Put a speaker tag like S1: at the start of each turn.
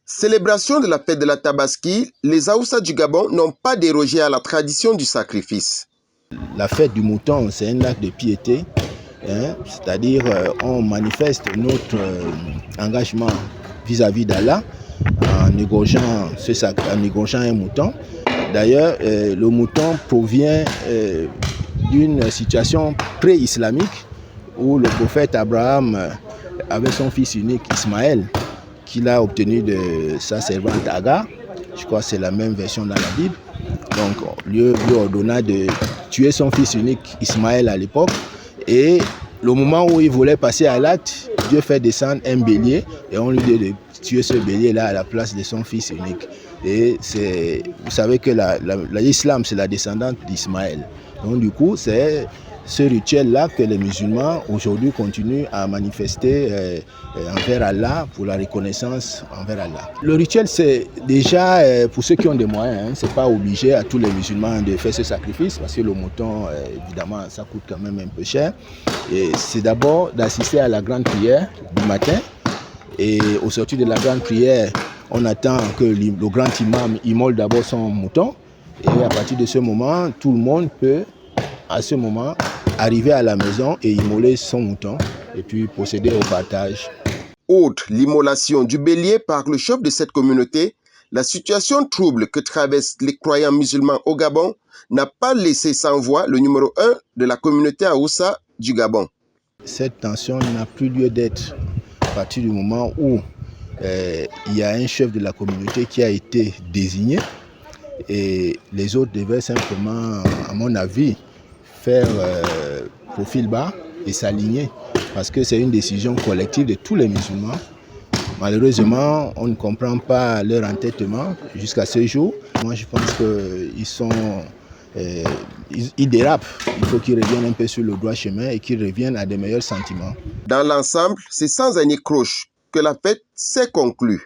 S1: Célébration de la fête de la Tabaski, les Aoussa du Gabon n'ont pas dérogé à la tradition du sacrifice.
S2: La fête du mouton, c'est un acte de piété, hein, c'est-à-dire on manifeste notre engagement vis-à-vis d'Allah en égorgeant un mouton. D'ailleurs, le mouton provient d'une situation pré-islamique où le prophète Abraham avait son fils unique Ismaël, qu'il a obtenu de sa servante Agar. Je crois que c'est la même version dans la Bible. Donc, lui ordonna de tuer son fils unique Ismaël à l'époque. Et le moment où il voulait passer à l'acte, Dieu fait descendre un bélier et on lui dit de tuer ce bélier-là à la place de son fils unique. Et vous savez que l'islam, c'est la descendante d'Ismaël. Donc, du coup, c'est ce rituel-là que les musulmans aujourd'hui continuent à manifester envers Allah pour la reconnaissance envers Allah. Le rituel, c'est déjà pour ceux qui ont des moyens, hein, c'est pas obligé à tous les musulmans de faire ce sacrifice parce que le mouton, évidemment, ça coûte quand même un peu cher. Et c'est d'abord d'assister à la grande prière du matin et au sortir de la grande prière, on attend que le grand imam immole d'abord son mouton et à partir de ce moment, tout le monde peut à ce moment arriver à la maison et immoler son mouton et puis procéder au partage.
S1: Outre l'immolation du bélier par le chef de cette communauté, la situation trouble que traversent les croyants musulmans au Gabon n'a pas laissé sans voix le numéro 1 de la communauté Aoussa du Gabon.
S2: Cette tension n'a plus lieu d'être à partir du moment où il y a un chef de la communauté qui a été désigné et les autres devaient simplement, à mon avis, faire profil bas et s'aligner parce que c'est une décision collective de tous les musulmans. Malheureusement, on ne comprend pas leur entêtement jusqu'à ce jour. Moi, je pense qu'ils dérapent. Il faut qu'ils reviennent un peu sur le droit chemin et qu'ils reviennent à des meilleurs sentiments.
S1: Dans l'ensemble, c'est sans un accroche que la fête s'est conclue.